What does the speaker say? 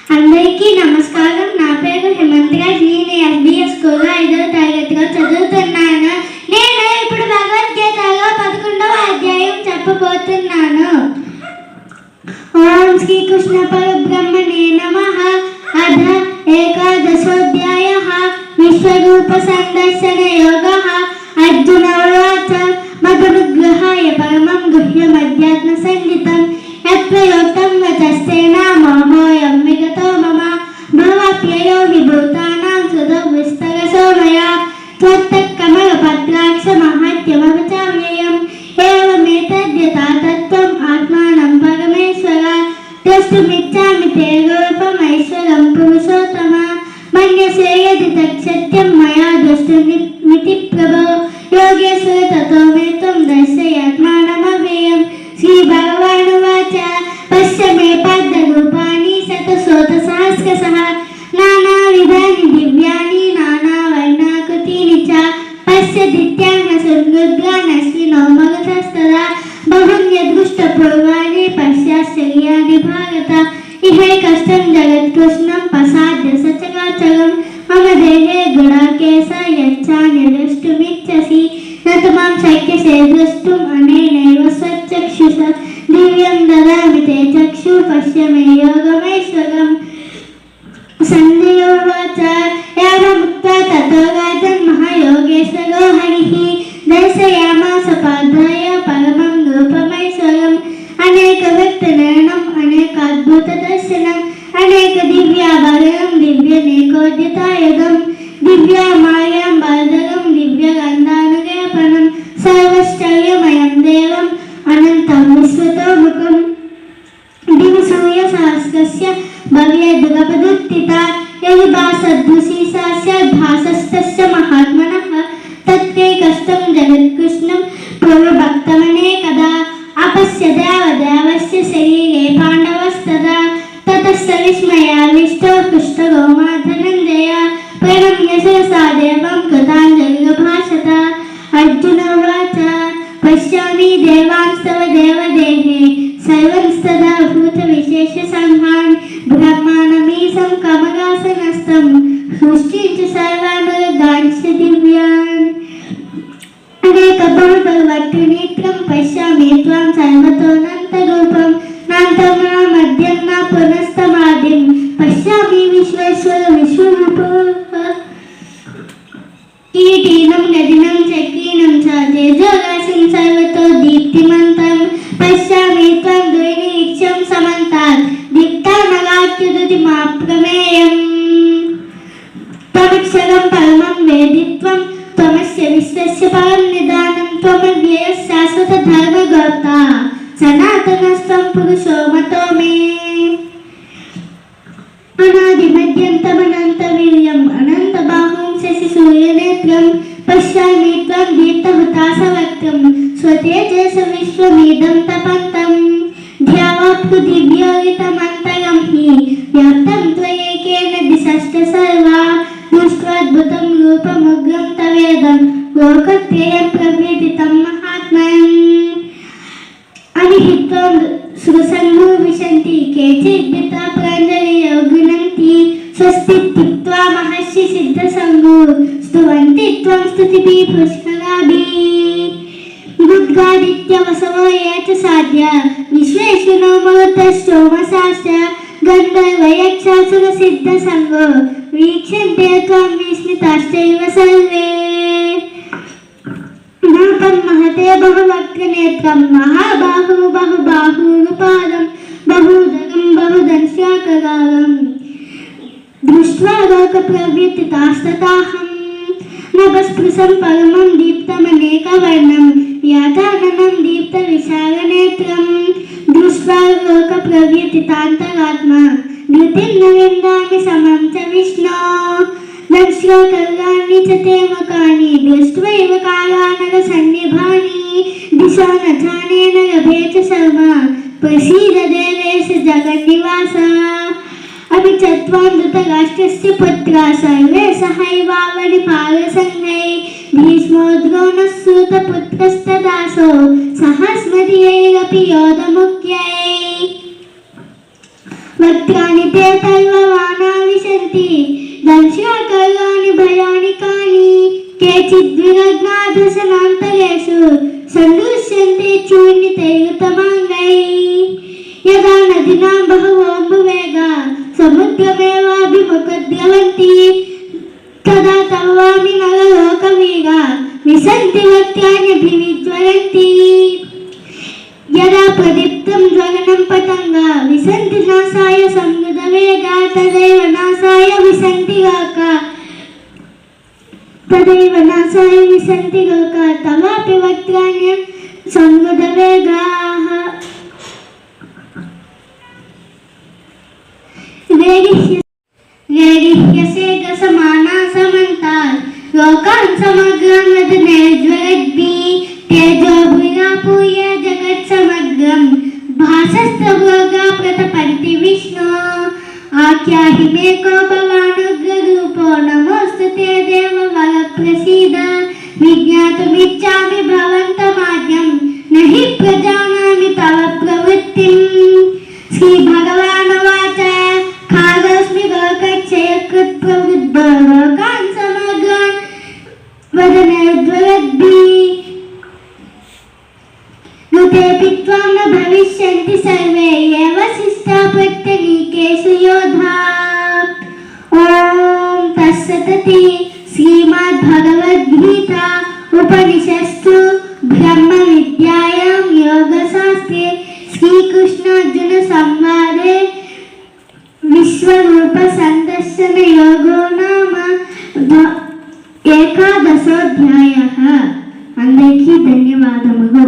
అందరికీ నమస్కారం. నా పేరు హేమంత్ రాజ్. నేను ఎస్బీఎస్ స్కూల్లో 5వ తరగతిలో చదువుతున్నాను. నేను ఇప్పుడు భగవద్గీతలో 11వ అధ్యాయం చెప్పబోతున్నాను. ఓం శ్రీకృష్ణ పరబ్రహ్మణే నమః. అథ ఏకాదశోऽధ్యాయः. విశ్వరూప సందర్శన యోగः. అర్జున ఉవాచ మదనుగ్రహాయ పరమం గుహ్యమధ్యాత్మ సంగీతం యత్ప్రయోక్తం వచస్తేన మోహోయం విగతో మమ భవాప్యయో విభూతానాం సుధో విస్తరసో మయా త్వత్తకమలపత్రాక్ష మహత్యమవచామ్యయం ఏవమేతద్యథా తత్త్వం ఆత్మానం పరమేశ్వర ద్రష్టుమిచ్చామి తే రూపమైశ్వరం పురుషోత్తమ మన్యసే యది తత్సత్యం మయా ద్రష్టుమితి ప్రభో యోగేశ్వర తతో మే త్వం దర్శయాత్మానమవ్యయం. శ్రీ భగవానువాచ పశ్య మే పద్మరూపాణి శతశోతసహస్రశః నానావిధాని దివ్యాని నానావర్ణాకృతీని చ పశ్యదిత్యాన్వసృగ్రుద్గానశ్వినో మగధస్తదా బహున్యదృష్టపూర్వాణి పశ్యాశ్చర్యాణి భారత ఇహైకష్టం జగత్కృష్ణం ప్రసాద్య సచరాచరం మమ దేహే గుణాకేశ యచ్చాన్యద్రష్టుమిచ్చసి నతమాం శక్యసే ద్రష్టుం అనేనైవ స్వచక్షుష దివ్యం దదామి తే చక్షు పశ్య మే యోగమైశ్వరం. సంజయ ఉవాచ యావముక్త్వా తతో రాజన్ మహాయోగేశ్వరో హరిః దర్శయామాస పార్థాయ పరమం రూపమైశ్వరం. అనేక వ్యక్తనయనం అనేకాద్భుత దర్శనం అనేక దివ్యాభరణం దివ్యనేకోద్యతాయుధం దివ్యామాయాం బాధరం దివ్యగంధానులేపనం సర్వశ్చర్యమయం దేవం అనంతం విశ్వతోముఖం దివి సూర్యసహస్రస్య భవ్యేదుగపదుత్థితా యది భాసదృశీ సా స్యాద్ భాసస్తస్య మహాత్మనః తత్రైకష్టం జగత్కృష్ణం ప్రవభక్తమనేకదా అపశ్య దేవదేవస్య శరీరే పాండవస్తదా తతస్స విస్మయావిష్టో హృష్టరోమా ధనంజయ ప్రణమ్య శిరసా దేవం కృతాంజలిర్భాషత. అర్జున ఉవాచ పశ్యామి దేవాంస్తవ దేవదేహే సర్వంస్తదా భూత విశేష సంహాన్ బ్రహ్మాణమీశం కమలాసనస్థం సృష్టించ సర్వానుగాంచ దివ్యాన్ అనేక బహుబలవక్త్రనేత్రం పశ్యామి త్వాం సర్వతోనంతరూపం నాంతం నా మధ్యం నా పునస్తమాదిం పశ్యామి విశ్వేశ్వర విశ్వరూప. కీటీనం నదినం చక్రీనం చ తేజోరాశిం సర్వతో దీప్తిమంతం పశ్యామి త్వం ద్వైనీక్షం సమంతాత్ దిక్తానగాత్యుదిమాప్రమేయం. త్వమక్షరం పరమం వేదిత్వం త్వమస్య విశ్వస్య పరం నిదానం త్వమవ్యయః శాశ్వత ధర్మగోప్త సనాతనస్త్వం పురుషో మతో మే. అనాదిమధ్యంతమనంత వీర్యం అనంత బాహుం శశి సూర్యనేత్రం పశ్యామి త్వం దీప్తహుతాసవక్త్రం స్వతేజస విశ్వమిదం తపంతం ధ్యావాప్తు దివ్యోగితమంతరం హి వ్యాప్తం త్వయేకేన దిశశ్చ సర్వా దృష్ట్వాద్భుతం రూపముగ్రం తవేదం లోకత్రయం ప్రవ్యతితం మహాత్మన్. అనిహిత్వం సుసంగో విశంతి కేచిద్భిత ప్రాంజలియో గుణంతి స్వస్తిత్యుక్త్వా మహర్షి సిద్ధసంగో స్తువంతి త్వం స్తుతిభిః పుష్కరాభిః. గుద్గాదిత్య వసవో ఏ చ సాధ్య విశ్వేశ్వరో మరుతశ్చోమసాశ్చ గంధర్వయక్షాసుర సిద్ధసంగో వీక్షంతే త్వం విస్మితాశ్చైవ సర్వే. రూపం మహతే బహువక్త్రనేత్రం మహాబాహు బహుబాహూరుపాదం బహూదరం బహుదర్శాకరాళం దృష్ట్వా లోకప్రవ్యతితాస్తతాహం. నభస్పృశం పరమం దీప్తమనేకవర్ణం వ్యాధాననం దీప్తవిశాలనేత్రం దృష్ట్వా లోకప్రవ్యతితాంతరాత్మా ధృతిం న విందామి సమం చ విష్ణో. దర్శ్యాకర్గాణి చ తే ముఖాని దృష్ట్వైవ కాలానల సన్నిభాని దిశో న జానేన లభే చ శర్మ ప్రసీద దేవేశ జగన్నివాస. అవి చత్వాం ధృతరాష్ట్రస్య పుత్రా సర్వే సహైవావని పారసంగై భీష్మో ద్రోణः సూతపుత్రస్తదాసో సహస్మదీయైరపి యోధముఖ్యై. వక్త్రాణి తే తైవ భవతి తదా తవామి నరలోకవీరా విశంతి వక్త్యాన్యభివిజ్వలంతి యదా ప్రదీప్తం జ్వలనం పతంగా విశంతి నాసాయ సంగతవేగా తదైవ నాసాయ విశంతి గాక తవాపి వక్త్రాణ్య సంగతవేగాః రేగిహ్యసేగ సమానా సమంతాల్ లోకాన్ సమగ్రం వదనేజ్వరద్భి తేజో భూయాపూయ జగత్ సమగ్రం భాసస్తభోగా ప్రతపంతి విష్ణు ఆఖ్యాహి మే కో భవానుగ్రరూపో నమోస్తు తే దేవ వర ప్రసీద విజ్ఞాతుమిచ్చామి భవంతమాద్యం నహి ప్రజానామి తవ ప్రవృత్తిం శ్రీ భగవానువాచ ఖాగస్మి లోకక్షయకృత్ ప్రవృద్ధో లోకాన్ సమగ్రాన్ వదనేజ్వరద్భి नुतेऽपि त्वां न भविष्यन्ति सर्वे एव शिष्टा प्रत्यनीकेषु योधा ॐ तत्सदिति श्रीमद्भगवद्गीता उपनिषत्सु ब्रह्मविद्यायां योगशास्त्रे श्रीकृष्णार्जुनसंवादे विश्वरूपसन्दर्शनयोगो नाम एकादशोऽध्यायः। అందరికీ ధన్యవాదములు।